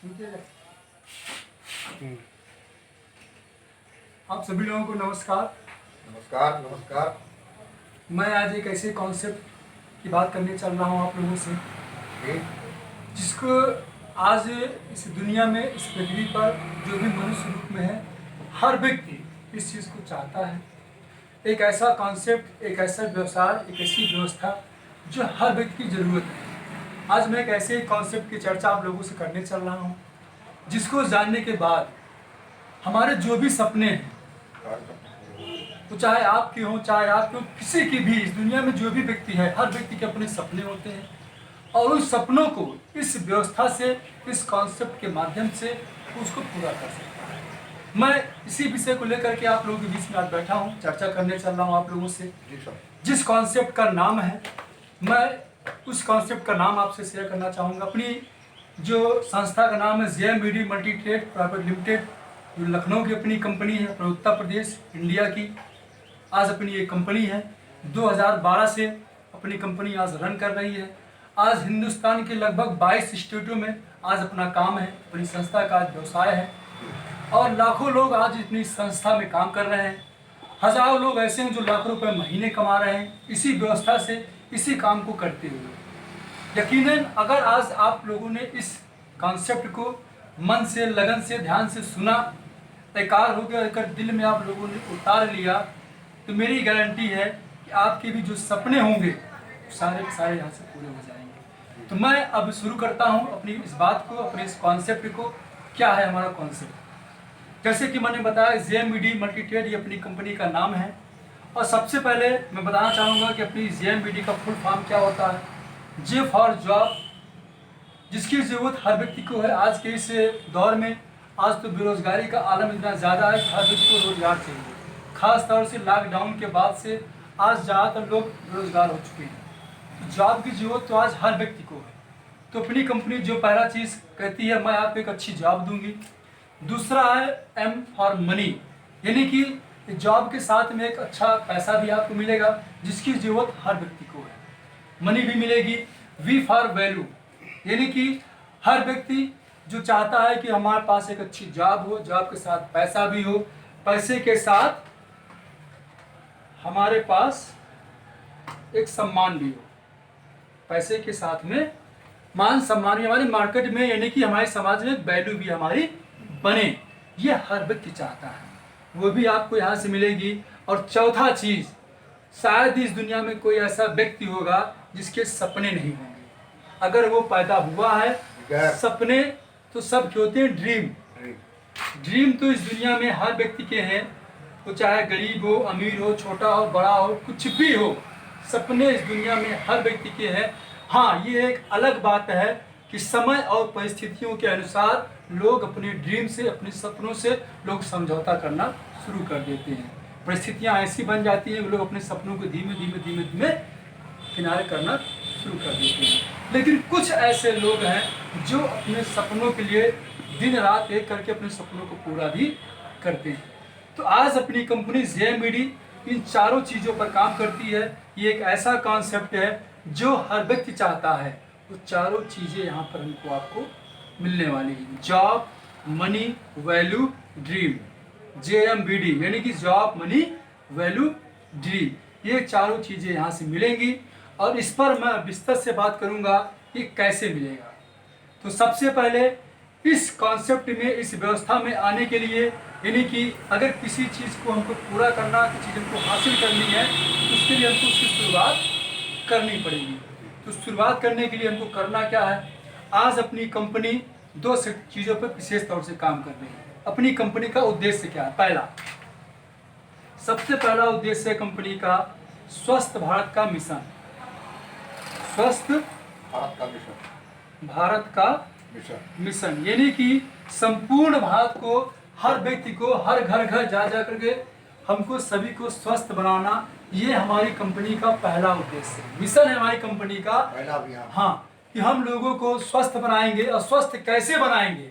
आप सभी लोगों को नमस्कार। नमस्कार नमस्कार। मैं आज एक ऐसे कॉन्सेप्ट की बात करने चल रहा हूँ आप लोगों से, जी। जिसको आज इस दुनिया में, इस पृथ्वी पर जो भी मनुष्य रूप में है, हर व्यक्ति इस चीज़ को चाहता है। एक ऐसा कॉन्सेप्ट, एक ऐसा व्यवसाय, एक ऐसी व्यवस्था जो हर व्यक्ति की ज़रूरत है। आज मैं एक ऐसे कॉन्सेप्ट की चर्चा आप लोगों से करने चल रहा हूँ, जिसको जानने के बाद हमारे जो भी सपने हैं, तो चाहे आपके हों, चाहे आपके हों, किसी की भी, इस दुनिया में जो भी व्यक्ति है, हर व्यक्ति के अपने सपने होते हैं और उस सपनों को इस व्यवस्था से, इस कॉन्सेप्ट के माध्यम से उसको पूरा कर सकता है। मैं इसी विषय को लेकर के आप लोगों के बीच में आज बैठा हूँ, चर्चा करने चल रहा हूँ आप लोगों से। जिस कॉन्सेप्ट का नाम है, मैं उस कॉन्सेप्ट का नाम आपसे शेयर करना चाहूँगा। अपनी जो संस्था का नाम है JMBD multi trade private limited, जो लखनऊ की अपनी कंपनी है, उत्तर प्रदेश इंडिया की आज अपनी एक कंपनी है। 2012 से अपनी कंपनी आज रन कर रही है। आज हिंदुस्तान के लगभग 22 स्टेटों में आज अपना काम है, अपनी संस्था का आज व्यवसाय है और लाखों लोग आज इतनी संस्था में काम कर रहे हैं। हजारों लोग ऐसे हैं जो लाखों रुपए महीने कमा रहे हैं इसी व्यवस्था से, इसी काम को करते हुए। यकीनन अगर आज आप लोगों ने इस कॉन्सेप्ट को मन से, लगन से, ध्यान से सुना, एकाग्र होकर अगर दिल में आप लोगों ने उतार लिया, तो मेरी गारंटी है कि आपके भी जो सपने होंगे सारे के सारे यहाँ से पूरे हो जाएंगे। तो मैं अब शुरू करता हूँ अपनी इस बात को, अपने इस कॉन्सेप्ट को। क्या है हमारा कॉन्सेप्ट? जैसे कि मैंने बताया, JMBD मल्टी ट्रेड ये अपनी कंपनी का नाम है। और सबसे पहले मैं बताना चाहूँगा कि अपनी JMBD का फुल फॉर्म क्या होता है। J फॉर जॉब, जिसकी ज़रूरत हर व्यक्ति को है आज के इस दौर में। आज तो बेरोजगारी का आलम इतना ज़्यादा है कि हर व्यक्ति को रोजगार चाहिए। खास तौर से लॉकडाउन के बाद से आज ज़्यादातर लोग बेरोजगार हो चुके हैं, तो जॉब की ज़रूरत तो आज हर व्यक्ति को है। तो अपनी कंपनी जो पहला चीज़ कहती है, मैं आपको एक अच्छी जॉब दूंगी। दूसरा है M फॉर मनी, यानी कि जॉब के साथ में एक अच्छा पैसा भी आपको मिलेगा, जिसकी ज़रूरत हर व्यक्ति को है, मनी भी मिलेगी। V फॉर वैल्यू, यानी कि हर व्यक्ति जो चाहता है कि हमारे पास एक अच्छी जॉब हो, जॉब के साथ पैसा भी हो, पैसे के साथ हमारे पास एक सम्मान भी हो, पैसे के साथ में मान सम्मान भी हमारी मार्केट में, यानी कि हमारे समाज में वैल्यू भी हमारी बने, ये हर व्यक्ति चाहता है, वो भी आपको यहाँ से मिलेगी। और चौथा चीज़, शायद इस दुनिया में कोई ऐसा व्यक्ति होगा जिसके सपने नहीं होंगे। अगर वो पैदा हुआ है, सपने तो सब के होते हैं, ड्रीम तो इस दुनिया में हर व्यक्ति के हैं, वो चाहे गरीब हो, अमीर हो, छोटा हो, बड़ा हो, कुछ भी हो, सपने इस दुनिया में हर व्यक्ति के हैं। हाँ, ये एक अलग बात है कि समय और परिस्थितियों के अनुसार लोग अपने ड्रीम से, अपने सपनों से लोग समझौता करना शुरू कर देते हैं। परिस्थितियाँ ऐसी बन जाती हैं कि लोग अपने सपनों को धीमे धीमे धीमे धीमे किनारे करना शुरू कर देते हैं। लेकिन कुछ ऐसे लोग हैं जो अपने सपनों के लिए दिन रात एक करके अपने सपनों को पूरा भी करते हैं। तो आज अपनी कंपनी JMBD इन चारों चीज़ों पर काम करती है। ये एक ऐसा कॉन्सेप्ट है जो हर व्यक्ति चाहता है, वो चारों चीज़ें यहाँ पर हमको आपको मिलने वाली हैं। Job, money, value, dream. JMBD यानी कि जॉब, मनी, वैल्यू, ड्रीम, ये चारों चीज़ें यहाँ से मिलेंगी और इस पर मैं विस्तार से बात करूँगा कि कैसे मिलेगा। तो सबसे पहले इस कॉन्सेप्ट में, इस व्यवस्था में आने के लिए, यानी कि अगर किसी चीज़ को हमको पूरा करना, किसी चीज़ को हासिल करनी है, तो उसके लिए हमको उसकी शुरुआत करनी पड़ेगी। तो शुरुआत करने के लिए हमको करना क्या है? आज अपनी कंपनी दो चीज़ों पर विशेष तौर से काम कर रही है। अपनी कंपनी का उद्देश्य क्या है? सबसे पहला उद्देश्य है कंपनी का स्वस्थ भारत का मिशन। स्वस्थ भारत का मिशन, यानी कि संपूर्ण भारत को, हर व्यक्ति को, हर घर घर जा करके हमको सभी को स्वस्थ बनाना, ये हमारी कंपनी का पहला उद्देश्य है। मिशन है हमारी कंपनी का पहला अभियान। हाँ, कि हम लोगों को स्वस्थ बनाएंगे। और स्वस्थ कैसे बनाएंगे?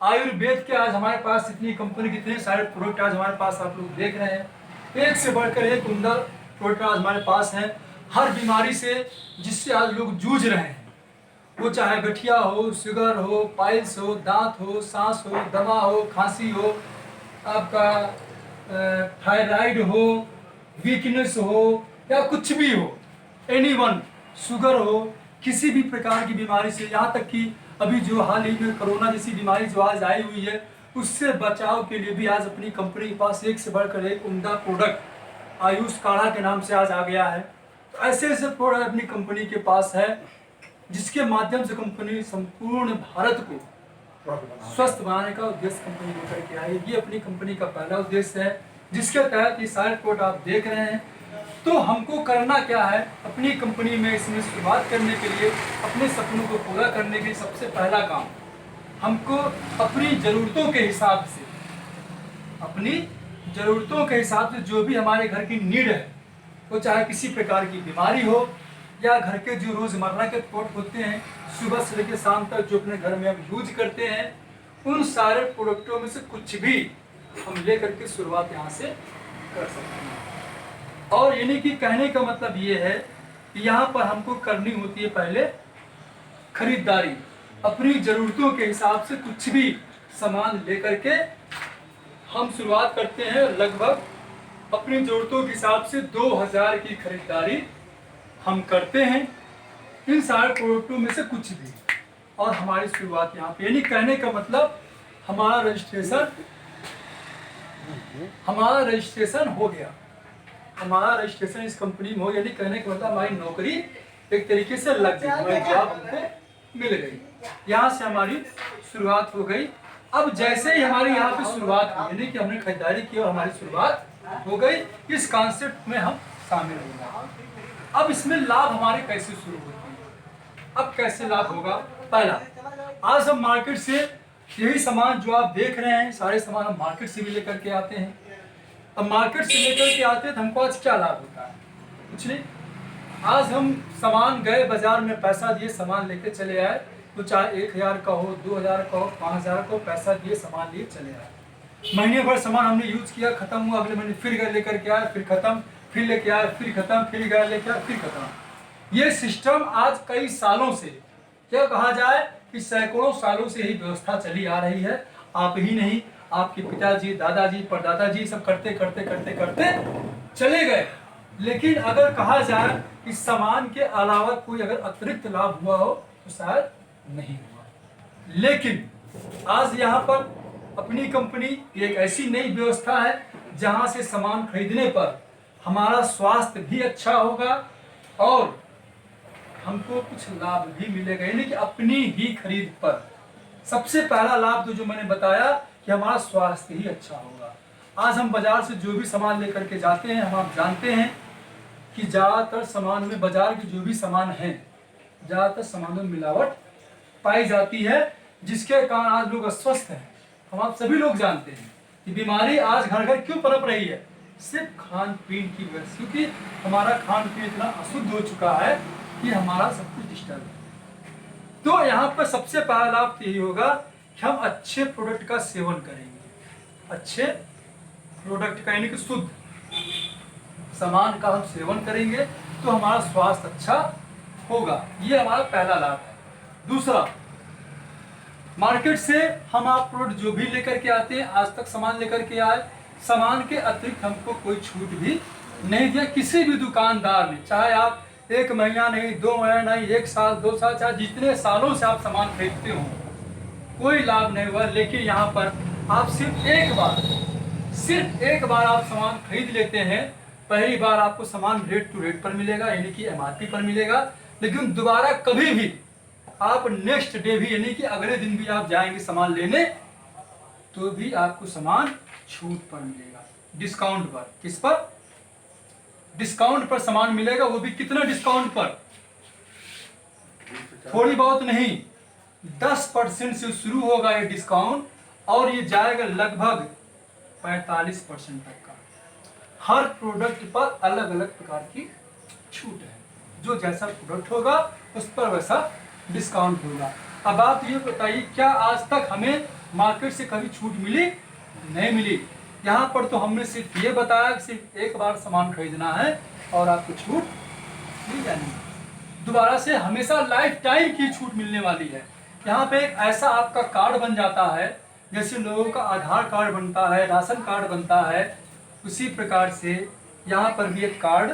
आयुर्वेद के आज हमारे पास इतनी कंपनी, कितने सारे प्रोडक्ट आज हमारे पास आप लोग देख रहे हैं, एक से बढ़कर एक उम्दा प्रोडक्ट आज हमारे पास हैं। हर बीमारी से जिससे आज लोग जूझ रहे हैं, वो चाहे गठिया हो, शुगर हो, पाइल्स हो, दांत हो, सांस हो, दमा हो, खांसी हो, आपका थायराइड हो, वीकनेस हो, या कुछ भी हो, एनीवन, शुगर हो, किसी भी प्रकार की बीमारी से, यहाँ तक कि अभी जो हाल ही में कोरोना जैसी बीमारी जो आज आई हुई है, उससे बचाव के लिए भी आज अपनी कंपनी के पास एक से बढ़कर एक उम्दा प्रोडक्ट आयुष काढ़ा के नाम से आज आ गया है। तो ऐसे ऐसे प्रोडक्ट अपनी कंपनी के पास है, जिसके माध्यम से कंपनी संपूर्ण भारत को स्वस्थ बनाने का उद्देश्य कंपनी लेकर के आई। ये अपनी कंपनी का पहला उद्देश्य है, जिसके तहत ये सारे प्रोडक्ट आप देख रहे हैं। तो हमको करना क्या है, अपनी कंपनी में इसमें शुरुआत करने के लिए, अपने सपनों को पूरा करने के लिए सबसे पहला काम हमको अपनी ज़रूरतों के हिसाब से, अपनी ज़रूरतों के हिसाब से जो भी हमारे घर की नीड है, वो चाहे किसी प्रकार की बीमारी हो या घर के जो रोज़मर्रा के प्रोडक्ट होते हैं सुबह से लेकर शाम तक जो अपने घर में हम यूज करते हैं, उन सारे प्रोडक्टों में से कुछ भी हम ले करके शुरुआत यहाँ से कर सकते हैं। और यानी कि कहने का मतलब ये है कि यहाँ पर हमको करनी होती है पहले खरीदारी, अपनी ज़रूरतों के हिसाब से कुछ भी सामान लेकर के हम शुरुआत करते हैं। लगभग अपनी ज़रूरतों के हिसाब से 2000 की खरीदारी हम करते हैं इन सारे प्रोडक्टों में से कुछ भी, और हमारी शुरुआत यहाँ पे, यानी कहने का मतलब हमारा रजिस्ट्रेशन हो गया, हमारा रजिस्ट्रेशन इस कंपनी में हो, यानी कहने का मतलब हमारी नौकरी एक तरीके से लग गई, हमारी जॉब हमको मिल गई, यहाँ से हमारी शुरुआत हो गई। अब जैसे ही हमारी यहाँ पे शुरुआत हुई, यानी कि हमने खरीदारी की और हमारी शुरुआत हो गई, इस कॉन्सेप्ट में हम शामिल हो गए। अब इसमें लाभ हमारे कैसे शुरू होते हैं, अब कैसे लाभ होगा। पहला, आज हम मार्केट से यही सामान जो आप देख रहे हैं, सारे सामान हम मार्केट से भी लेकर के आते हैं। अब मार्केट से लेकर के आते हैं तो हमको आज क्या लाभ होता है, कुछ नहीं। आज हम सामान गए बाजार में, पैसा दिए सामान लेके चले आए, तो चाहे 1000 का हो, 2000 का हो, 5000 का हो, पैसा दिए सामान लिए चले आए। महीने भर सामान हमने यूज किया, खत्म हुआ, अगले महीने फिर गए लेकर के आए, फिर खत्म, फिर लेके आए, फिर खत्म, फिर गए लेके आए, फिर खत्म। ये सिस्टम आज कई सालों से, क्या कहा जाए कि सैकड़ों सालों से ही व्यवस्था चली आ रही है। आप ही नहीं, आपके पिताजी, दादाजी, परदादाजी सब करते करते करते करते चले गए। लेकिन अगर कहा जाए कि सामान के अलावा कोई अगर अतिरिक्त लाभ हुआ हो तो शायद नहीं हुआ। लेकिन आज यहाँ पर अपनी कंपनी एक ऐसी नई व्यवस्था है जहाँ से सामान खरीदने पर हमारा स्वास्थ्य भी अच्छा होगा और हमको कुछ लाभ भी मिलेगा, यानी कि अपनी ही खरीद पर। सबसे पहला लाभ तो जो मैंने बताया कि हमारा स्वास्थ्य ही अच्छा होगा। आज हम बाजार से जो भी सामान लेकर के जाते हैं, हम आप जानते हैं कि ज़्यादातर सामान में, बाजार के जो भी सामान हैं, ज़्यादातर सामानों में मिलावट पाई जाती है, जिसके कारण आज लोग अस्वस्थ हैं। हम आप सभी लोग जानते हैं कि बीमारी आज घर घर क्यों पनप रही है, सिर्फ खान पीन की वजह से, क्योंकि हमारा खान पीन इतना अशुद्ध हो चुका है कि हमारा सब कुछ डिस्टर्ब है। तो यहाँ पर सबसे पहला लाभ यही होगा कि हम अच्छे प्रोडक्ट का सेवन करेंगे, अच्छे प्रोडक्ट का यानी कि शुद्ध सामान का हम सेवन करेंगे तो हमारा स्वास्थ्य अच्छा होगा। ये हमारा पहला लाभ है। दूसरा, मार्केट से हम आप प्रोडक्ट जो भी लेकर के आते हैं, आज तक सामान लेकर के आए, सामान के अतिरिक्त हमको कोई छूट भी नहीं दिया किसी भी दुकानदार ने। चाहे आप 1 महीना नहीं, 2 महीना नहीं, 1 साल, 2 साल, चाहे जितने सालों से आप सामान खरीदते हो, कोई लाभ नहीं हुआ। लेकिन यहाँ पर आप सिर्फ एक बार आप सामान खरीद लेते हैं, पहली बार आपको सामान रेट टू रेट पर मिलेगा, यानी कि MRP पर मिलेगा। लेकिन दोबारा कभी भी आप नेक्स्ट डे भी, यानी कि अगले दिन भी आप जाएंगे सामान लेने, तो भी आपको सामान छूट पर मिलेगा, डिस्काउंट पर। किस पर? डिस्काउंट पर सामान मिलेगा, वो भी कितना डिस्काउंट पर? थोड़ी बहुत नहीं, 10% से शुरू होगा ये डिस्काउंट और ये जाएगा लगभग 45% तक का। हर प्रोडक्ट पर अलग अलग प्रकार की छूट है, जो जैसा प्रोडक्ट होगा उस पर वैसा डिस्काउंट होगा। अब आप ये बताइए, क्या आज तक हमें मार्केट से कभी छूट मिली? नहीं मिली। यहाँ पर तो हमने सिर्फ ये बताया कि सिर्फ एक बार सामान खरीदना है और आपको छूट मिल जानी है। दोबारा से हमेशा लाइफ टाइम की छूट मिलने वाली है। यहाँ पे एक ऐसा आपका कार्ड बन जाता है, जैसे लोगों का आधार कार्ड बनता है, राशन कार्ड बनता है, उसी प्रकार से यहाँ पर भी एक कार्ड,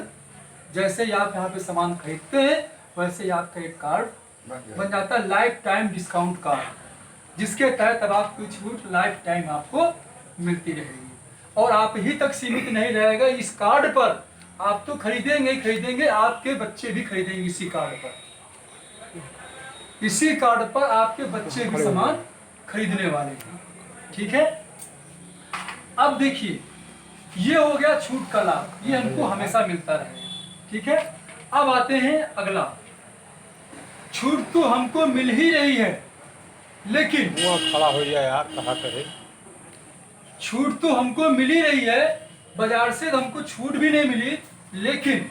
जैसे ही आप यहाँ पे सामान खरीदते हैं वैसे ही आपका एक कार्ड बन जाता है, लाइफ टाइम डिस्काउंट कार्ड, जिसके तहत अब आपकी छूट लाइफ टाइम आपको मिलती रहेगी। और आप ही तक सीमित नहीं रहेगा, इस कार्ड पर आप तो खरीदेंगे ही खरीदेंगे, आपके बच्चे भी खरीदेंगे इसी कार्ड पर, इसी कार्ड पर आपके बच्चे भी सामान खरीदने वाले हैं। ठीक है, अब देखिए ये हो गया छूट का लाभ, ये हमको हमेशा मिलता रहे। ठीक है, अब आते हैं अगला, छूट तो हमको मिल ही रही है, लेकिन खड़ा हो जाए यार, कहा करे। छूट तो हमको मिल ही रही है, बाजार से हमको छूट भी नहीं मिली, लेकिन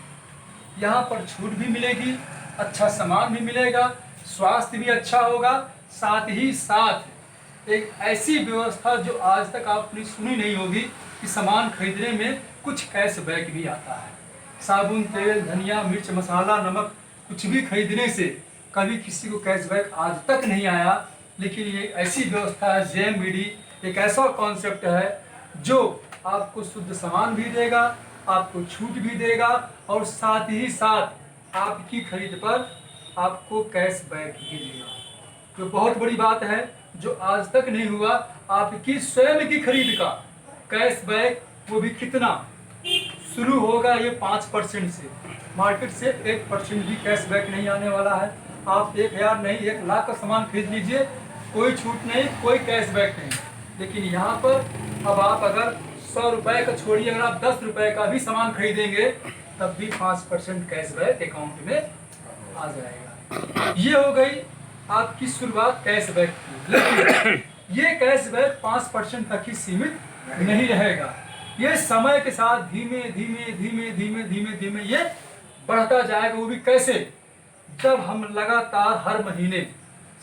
यहाँ पर छूट भी मिलेगी, अच्छा सामान भी मिलेगा, स्वास्थ्य भी अच्छा होगा, साथ ही साथ एक ऐसी व्यवस्था जो आज तक आपने सुनी नहीं होगी कि सामान खरीदने में कुछ कैशबैक भी आता है। साबुन, तेल, धनिया, मिर्च, मसाला, नमक, कुछ भी खरीदने से कभी किसी को कैशबैक आज तक नहीं आया, लेकिन ये ऐसी व्यवस्था है, JMBD एक ऐसा कॉन्सेप्ट है जो आपको शुद्ध सामान भी देगा, आपको छूट भी देगा, और साथ ही साथ आपकी खरीद पर आपको कैशबैक भी देगा। तो बहुत बड़ी बात है जो आज तक नहीं हुआ, आपकी स्वयं की खरीद का कैशबैक, वो भी कितना शुरू होगा, ये 5% से, मार्केट से 1% भी कैशबैक नहीं आने वाला है। आप 1000 नहीं 1 लाख का सामान खरीद लीजिए, कोई छूट नहीं, कोई कैशबैक नहीं। लेकिन यहाँ पर अब आप अगर 100 रुपए का छोड़िए, अगर आप 10 रुपए का भी सामान खरीदेंगे तब भी 5% कैशबैक अकाउंट में आ जाएगा। ये हो गई आपकी शुरुआत कैशबैक की, लेकिन ये कैशबैक 5% तक ही सीमित नहीं रहेगा, ये समय के साथ धीमे धीमे धीमे धीमे धीमे धीमे ये बढ़ता जाएगा। वो भी कैसे, जब हम लगातार हर महीने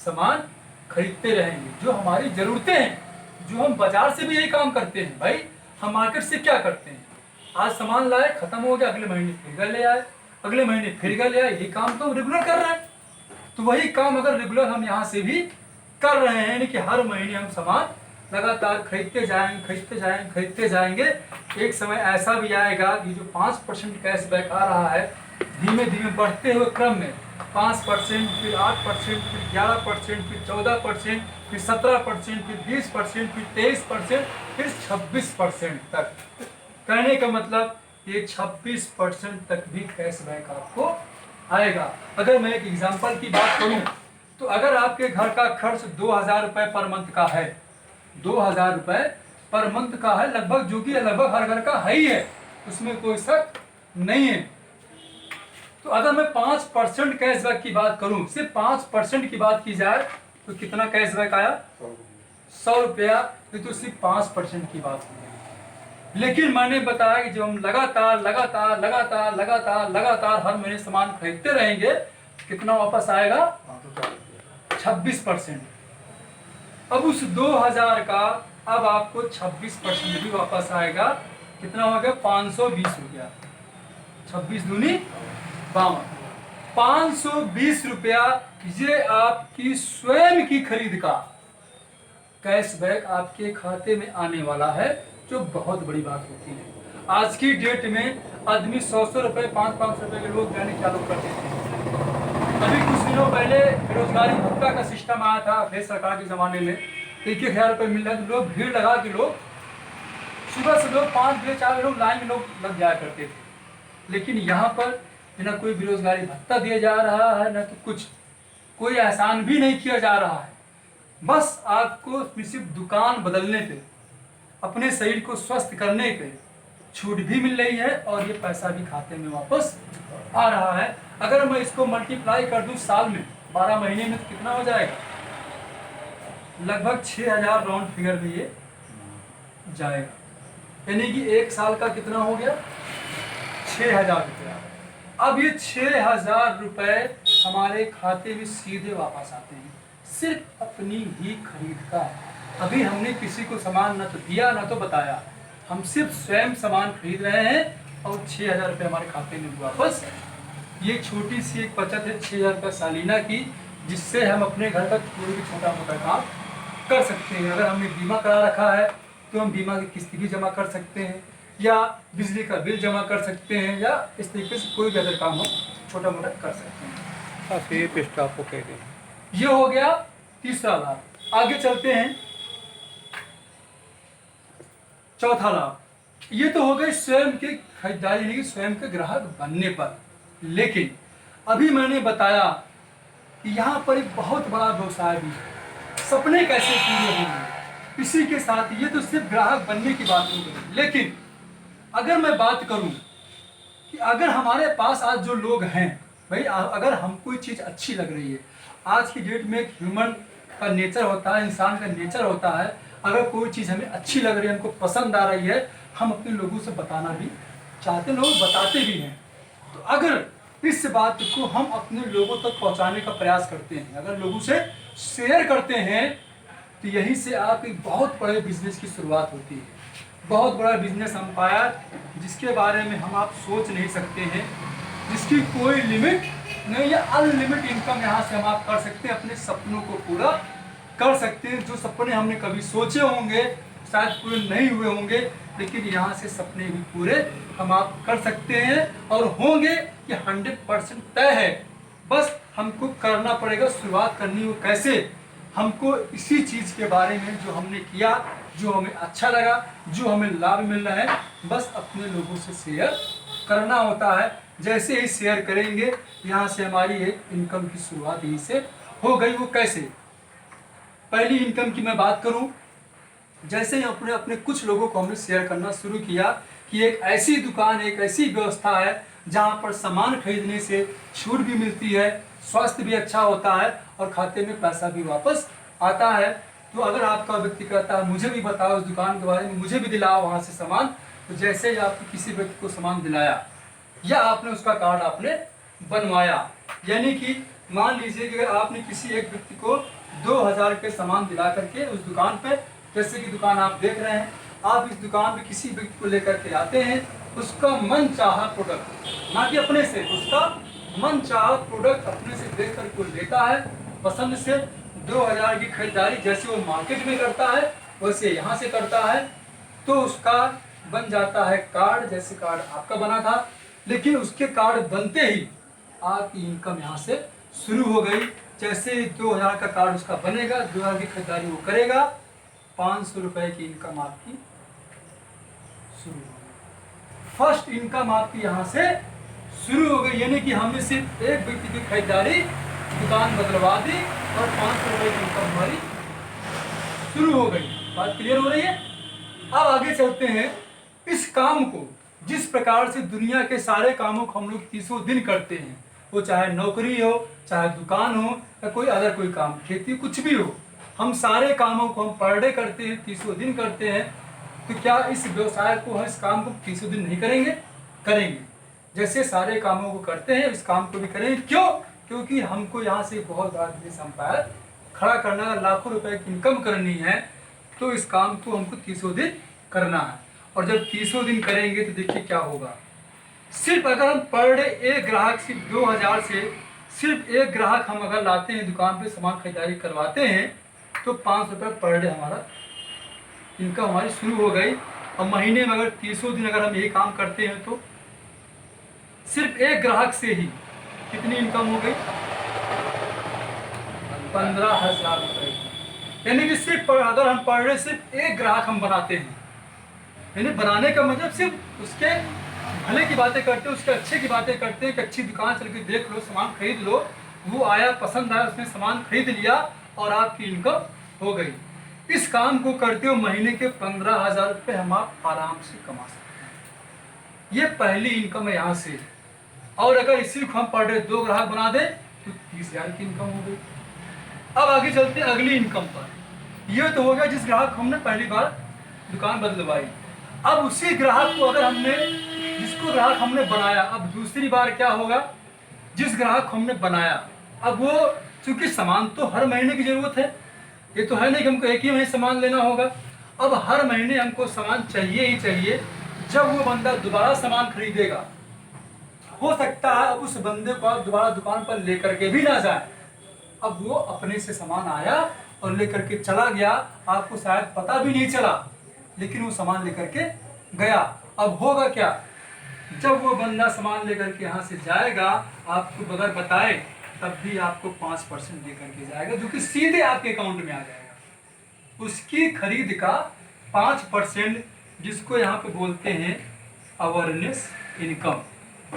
सामान खरीदते रहेंगे, जो हमारी जरूरतें हैं, जो हम बाजार से भी यही काम करते हैं भाई, हम मार्केट से क्या करते हैं, आज सामान लाए, खत्म हो गया, अगले महीने फिर ले आए, अगले महीने फिर ले आए, ये काम तो रेगुलर कर रहे हैं। तो वही काम अगर रेगुलर हम यहाँ से भी कर रहे हैं, यानी कि हर महीने हम सामान लगातार खरीदते जाएंगे खरीदते जाएंगे खरीदते जाएंगे, एक समय ऐसा भी आएगा कि जो 5% कैशबैक आ रहा है, धीमे धीमे बढ़ते हुए क्रम में 5%, फिर 8%, फिर 11%, फिर 14%, फिर 17%, फिर 20%, फिर 23%, फिर 26% तक। कहने का मतलब ये 26% तक भी कैशबैक आपको आएगा। अगर मैं एक एग्जांपल की बात करूं, तो अगर आपके घर का खर्च 2000 रुपये पर मंथ का है, 2000 रुपये पर मंथ का है लगभग, जो कि लगभग हर घर का है ही है, उसमें कोई शक नहीं है। तो अगर मैं 5% कैशबैक की बात करूं, सिर्फ 5% की बात की जाए तो कितना कैशबैक आया, 100 रुपया, तो सिर्फ 5% की बात की। लेकिन मैंने बताया कि जब हम लगातार लगातार लगातार लगातार लगातार हर महीने सामान खरीदते रहेंगे, कितना वापस आएगा, 26%। अब उस 2000 का अब आपको 26% भी वापस आएगा, कितना हो गया, 520 हो गया, 26 दूनी 52, 520 रुपया। ये आपकी स्वयं की खरीद का कैशबैक आपके खाते में आने वाला है, जो बहुत बड़ी बात होती है। आज की डेट में आदमी 100 रुपए 500 रुपए के लोग देने चालू कर देते हैं। अभी कुछ दिनों पहले बेरोजगारी भत्ता का सिस्टम आया था फिर सरकार के ज़माने में, 1,000 रुपये मिल रहा है, तो लोग भीड़ लगा के लोग सुबह से लोग 5 बजे 4 लोग लाइन में लोग लग जाया करते थे। लेकिन यहाँ पर न कोई बेरोजगारी भत्ता दिया जा रहा है, न तो कुछ कोई एहसान भी नहीं किया जा रहा है। बस आपको सिर्फ दुकान बदलने पे, अपने शरीर को स्वस्थ करने पे छूट भी मिल रही है, और ये पैसा भी खाते में वापस आ रहा है। अगर मैं इसको मल्टीप्लाई कर दूं साल में 12 महीने में, तो कितना हो जाएगा, लगभग 6000 राउंड फिगर में ये जाएगा। यानी कि 1 साल का कितना हो गया, 6000 रुपया। अब ये 6000 रुपये हमारे खाते में सीधे वापस आते हैं, सिर्फ अपनी ही खरीद का। अभी हमने किसी को सामान न तो दिया न तो बताया, हम सिर्फ स्वयं सामान खरीद रहे हैं और 6000 रुपये हमारे खाते में वापस ये छोटी सी एक बचत है 6,000 रुपये सालाना की, जिससे हम अपने घर का कोई भी छोटा मोटा काम कर सकते हैं। अगर हमने बीमा करा रखा है तो हम बीमा की किस्त भी जमा कर सकते हैं, या बिजली का बिल जमा कर सकते हैं, या इस तरीके से कोई भी अदर काम हम छोटा मोटा कर सकते हैं। बस ये पिस्ट आपको कह दें। ये हो गया तीसरा लाभ। आगे चलते हैं चौथा लाभ। ये तो हो गए स्वयं के खरीदारी यानी कि स्वयं के ग्राहक बनने पर। लेकिन अभी मैंने बताया कि यहाँ पर एक बहुत बड़ा व्यवसाय भी है। सपने कैसे पूरे होंगे इसी के साथ, ये तो सिर्फ ग्राहक बनने की बात हो गई। लेकिन अगर मैं बात करूं कि अगर हमारे पास आज जो लोग हैं भाई, अगर हम कोई चीज़ अच्छी लग रही है, आज की डेट में एक ह्यूमन का नेचर होता है, इंसान का नेचर होता है, अगर कोई चीज़ हमें अच्छी लग रही है, हमको पसंद आ रही है, हम अपने लोगों से बताना भी चाहते हैं, लोग बताते भी हैं। तो अगर इस बात को हम अपने लोगों तक पहुंचाने का प्रयास करते हैं, अगर लोगों से शेयर करते हैं, तो यहीं से आप एक बहुत बड़े बिजनेस की शुरुआत होती है। बहुत बड़ा बिजनेस एम्पायर जिसके बारे में हम आप सोच नहीं सकते हैं, जिसकी कोई लिमिट नहीं या अनलिमिटेड इनकम यहाँ से हम आप कर सकते हैं, अपने सपनों को पूरा कर सकते हैं। जो सपने हमने कभी सोचे होंगे शायद पूरे नहीं हुए होंगे, लेकिन यहाँ से सपने भी पूरे हम आप कर सकते हैं और होंगे, ये 100% तय है। बस हमको करना पड़ेगा, शुरुआत करनी हो कैसे। हमको इसी चीज़ के बारे में जो हमने किया, जो हमें अच्छा लगा, जो हमें लाभ मिल रहा है, बस अपने लोगों से शेयर करना होता है। जैसे ही शेयर करेंगे, यहाँ से हमारी एक इनकम की शुरुआत यहीं से हो गई। वो कैसे? पहली इनकम की मैं बात करूँ, जैसे ही अपने अपने कुछ लोगों को हमने शेयर करना शुरू किया कि एक ऐसी दुकान, एक ऐसी व्यवस्था है जहाँ पर सामान खरीदने से छूट भी मिलती है, स्वास्थ्य भी अच्छा होता है और खाते में पैसा भी वापस आता है। तो अगर आपका व्यक्ति कहता है मुझे भी बताओ उस दुकान के बारे में, मुझे भी दिलाओ वहाँ से सामान, तो जैसे ही आपने किसी व्यक्ति को सामान दिलाया या आपने उसका कार्ड आपने बनवाया, यानी कि मान लीजिए कि अगर आपने किसी एक व्यक्ति को 2,000 के सामान दिला करके उस दुकान पे, जैसे कि दुकान आप देख रहे हैं, आप इस दुकान पे किसी व्यक्ति को लेकर के आते हैं, उसका मन चाहा प्रोडक्ट, ना कि अपने से, उसका मन चाहा प्रोडक्ट अपने से देख कर को लेता है, पसंद से 2,000 की खरीदारी जैसे वो मार्केट में करता है वैसे यहाँ से करता है, तो उसका बन जाता है कार्ड, जैसे कार्ड आपका बना था। लेकिन उसके कार्ड बनते ही आपकी इनकम यहाँ से शुरू हो गई। जैसे 2,000 का कार्ड उसका बनेगा, 2,000 की खरीदारी वो करेगा, 500 रुपए की इनकम आपकी शुरू हो गई। फर्स्ट इनकम आपकी यहाँ से शुरू हो गई, यानी कि हमने सिर्फ एक व्यक्ति की खरीदारी, दुकान बदलवा दी और 500 रुपए की इनकम हमारी शुरू हो गई। बात क्लियर हो रही है? अब आगे चलते हैं। इस काम को, जिस प्रकार से दुनिया के सारे कामों को हम लोग 30 दिन करते हैं, वो चाहे नौकरी हो, चाहे दुकान हो, या कोई अदर कोई काम, खेती, कुछ भी हो, हम सारे कामों को हम पर डे करते हैं, 30 दिन करते हैं। तो क्या इस व्यवसाय को, हम इस काम को 30 दिन नहीं करेंगे? करेंगे। जैसे सारे कामों को करते हैं, इस काम को भी करेंगे। क्यों? क्योंकि हमको यहाँ से बहुत बड़ा बिजनेस एम्पायर खड़ा करना है, लाखों रुपए की इनकम करनी है, तो इस काम को हमको 30 दिन करना है। और जब 30 दिन करेंगे तो देखिए क्या होगा। सिर्फ अगर हम पर डे एक ग्राहक, सिर्फ 2,000 से सिर्फ एक ग्राहक हम अगर लाते हैं, दुकान पे सामान खरीदारी करवाते हैं, तो 500 रुपये पर डे हमारा इनकम हमारी शुरू हो गई। और महीने में अगर 30 दिन अगर हम ये काम करते हैं, तो सिर्फ एक ग्राहक से ही कितनी इनकम हो गई? 15,000 रुपये। यानी कि सिर्फ अगर हम पर डे सिर्फ एक ग्राहक हम बनाते हैं, यानी बनाने का मतलब सिर्फ उसके भले की बातें करते हैं, उसके अच्छे की बातें करते हैं कि अच्छी दुकान चल के देख लो, सामान खरीद लो, वो आया, पसंद आया, उसने सामान खरीद लिया और आपकी इनकम हो गई। इस काम को करते हो महीने के 15,000 रुपये हम आप आराम से कमा सकते हैं। ये पहली इनकम है यहाँ से। और अगर इसी को हम पर डे 2 ग्राहक बना दें तो 30,000 की इनकम हो गई। अब आगे चलते हैं अगली इनकम पर। ये तो हो गया जिस ग्राहक को हमने पहली बार दुकान बदलवाई। अब उसी ग्राहक को अगर हमने, जिसको ग्राहक हमने बनाया, अब दूसरी बार क्या होगा, जिस ग्राहक को हमने बनाया, अब वो, चूंकि सामान तो हर महीने की जरूरत है, ये तो है नहीं कि हमको एक ही महीने सामान लेना होगा। अब हर महीने हमको सामान चाहिए ही चाहिए। जब वो बंदा दोबारा सामान खरीदेगा, हो सकता है अब उस बंदे को आप दोबारा दुकान पर लेकर के भी ना जाए। अब वो अपने से सामान आया और लेकर के चला गया, आपको शायद पता भी नहीं चला, लेकिन वो सामान लेकर के गया। अब होगा क्या, जब वो बंदा सामान लेकर के यहाँ से जाएगा, आपको बगैर बताए तब भी आपको 5% लेकर के जाएगा, जो कि सीधे आपके अकाउंट में आ जाएगा। उसकी खरीद का 5%, जिसको यहाँ पे बोलते हैं अवेयरनेस इनकम,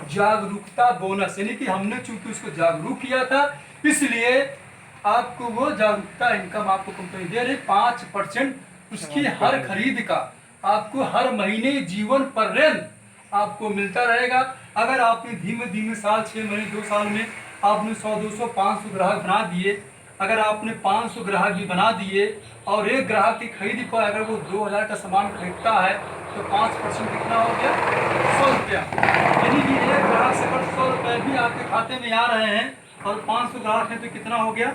जागरूकता बोनस, यानी कि हमने चूंकि उसको जागरूक किया था, इसलिए आपको वो जागरूकता इनकम आपको कंपनी दे रही 5%। उसकी हर खरीद का आपको हर महीने जीवन पर्यंत आपको मिलता रहेगा। अगर आपने धीमे धीमे साल 6 महीने 2 साल में आपने 100 200 500 ग्राहक बना दिए, अगर आपने 500 ग्राहक भी बना दिए और एक ग्राहक की खरीद पर अगर वो 2000 का सामान खरीदता है तो 5% कितना हो गया, 100 रुपया। यानी कि एक ग्राहक से अगर 100 रुपये भी आपके खाते में आ रहे हैं और 500 ग्राहक हैं तो कितना हो गया,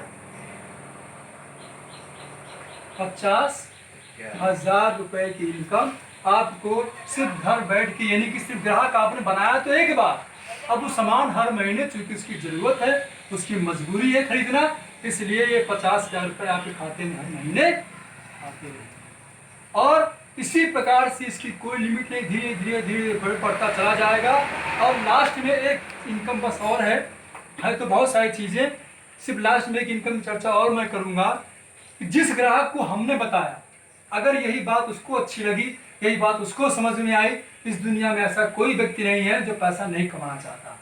50,000 रुपए की इनकम आपको सिर्फ घर बैठ के, यानी कि सिर्फ ग्राहक आपने बनाया तो एक बार, अब वो सामान हर महीने चूंकि उसकी जरूरत है, उसकी मजबूरी है खरीदना, इसलिए ये 50,000 रुपए आपके खाते में हर महीने आते हैं। और इसी प्रकार से इसकी कोई लिमिट नहीं, धीरे धीरे धीरे बढ़ता चला जाएगा। और लास्ट में एक इनकम बस और है तो बहुत सारी चीजें, सिर्फ लास्ट में एक इनकम की चर्चा और मैं करूंगा कि जिस ग्राहक को हमने बताया, अगर यही बात उसको अच्छी लगी, यही बात उसको समझ में आई, इस दुनिया में ऐसा कोई व्यक्ति नहीं है जो पैसा नहीं कमाना चाहता।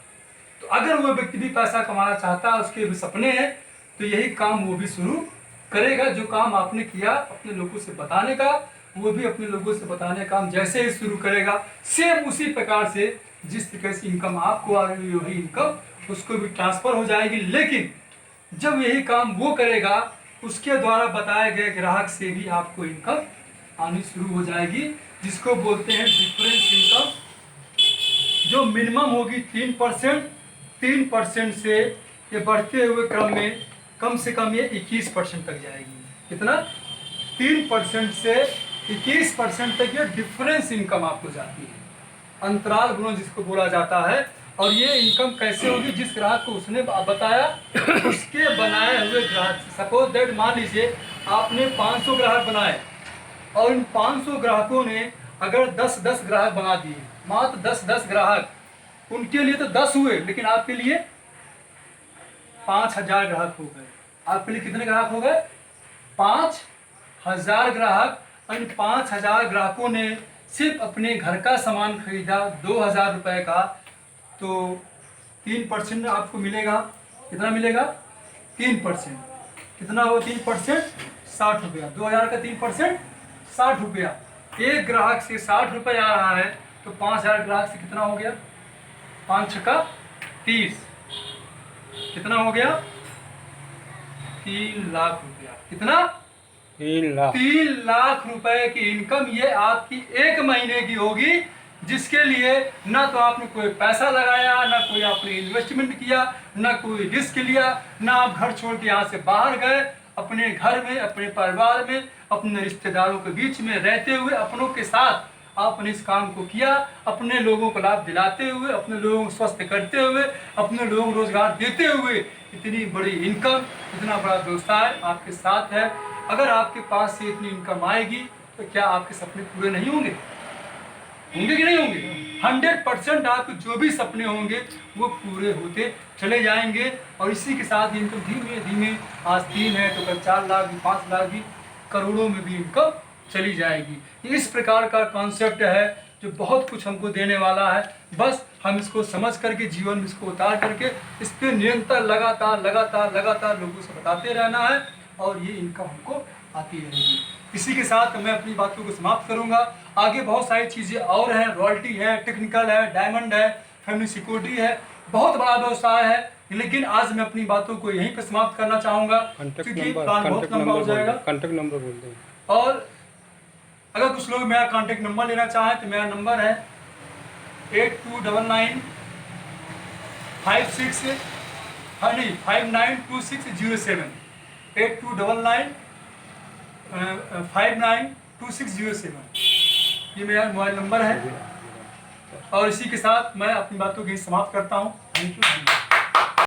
तो अगर वो व्यक्ति भी पैसा कमाना चाहता है, उसके भी सपने हैं, तो यही काम वो भी शुरू करेगा। जो काम आपने किया अपने लोगों से बताने का, वो भी अपने लोगों से बताने का काम जैसे ही शुरू करेगा, सेम उसी प्रकार से जिस तरीके से इनकम आपको आ रही है वही इनकम उसको भी ट्रांसफर हो जाएगी। लेकिन जब यही काम वो करेगा, उसके द्वारा बताए गए ग्राहक से भी आपको इनकम आनी शुरू हो जाएगी, जिसको बोलते हैं डिफरेंस इनकम, जो मिनिमम होगी 3% से ये बढ़ते हुए क्रम में कम से कम ये 21% तक जाएगी। कितना, 3% से 21% तक ये डिफरेंस इनकम आपको जाती है, अंतराल गुणन जिसको बोला जाता है। और ये इनकम कैसे होगी, जिस ग्राहक को उसने बताया उसके बनाए हुए ग्राहक, सपोज दैट मान लीजिए आपने 500 ग्राहक बनाए और इन 500 ग्राहकों ने अगर 10-10 ग्राहक बना दिए, मात्र 10-10 ग्राहक, उनके लिए तो 10 हुए, लेकिन आपके लिए 5,000 ग्राहक हो गए। आपके लिए कितने ग्राहक हो गए, 5,000 ग्राहक। इन 5,000 ग्राहकों ने सिर्फ अपने घर का सामान खरीदा 2,000 रुपए का, तो 3% आपको मिलेगा। कितना मिलेगा, 3%। कितना होगा 3%, 60 रुपया। 2,000 का 3% 60 रुपया। एक ग्राहक से 60 रुपये आ रहा है तो 5,000 ग्राहक से कितना हो गया, 5 छक्का 30, कितना हो गया, 3 लाख रुपया। कितना, 3 लाख रुपए की इनकम ये आपकी एक महीने की होगी, जिसके लिए ना तो आपने कोई पैसा लगाया, ना कोई आपने इन्वेस्टमेंट किया, ना कोई रिस्क लिया, ना आप घर छोड़ के यहाँ से बाहर गए, अपने घर में, अपने परिवार में, अपने रिश्तेदारों के बीच में रहते हुए अपनों के साथ आपने इस काम को किया, अपने लोगों को लाभ दिलाते हुए, अपने लोगों को स्वस्थ करते हुए, अपने लोगों को रोजगार देते हुए इतनी बड़ी इनकम, इतना बड़ा व्यवसाय आपके साथ है। अगर आपके पास से इतनी इनकम आएगी तो क्या आपके सपने पूरे नहीं होंगे, होंगे कि नहीं होंगे? 100% आपके जो भी सपने होंगे वो पूरे होते चले जाएंगे। और इसी के साथ इनकम धीमे धीमे, आज 3 है तो कल 4 लाख भी, 5 लाख भी, करोड़ों में भी इनकम चली जाएगी। इस प्रकार का कॉन्सेप्ट है जो बहुत कुछ हमको देने वाला है। बस हम इसको समझ करके, जीवन में इसको उतार करके, इस पर निरंतर लगातार लगातार लगातार लोगों से बताते रहना है और ये इनकम हमको आती रहेगी। इसी के साथ मैं अपनी बातों को समाप्त करूंगा। आगे बहुत सारी चीज़ें और हैं, रॉयल्टी है, टेक्निकल है, डायमंड है, फैमिली सिक्योरिटी है, बहुत बड़ा व्यवसाय है। लेकिन आज मैं अपनी बातों को यहीं पर समाप्त करना चाहूँगा क्योंकि प्लान बहुत लंबा हो जाएगा। कॉन्टैक्ट नंबर बोल दें। और अगर कुछ लोग मेरा कॉन्टैक्ट नंबर लेना चाहें तो मेरा नंबर है 592607, 8299592607, ये मेरा मोबाइल नंबर है। और इसी के साथ मैं अपनी बातों को यहीं समाप्त करता हूँ। Thank you.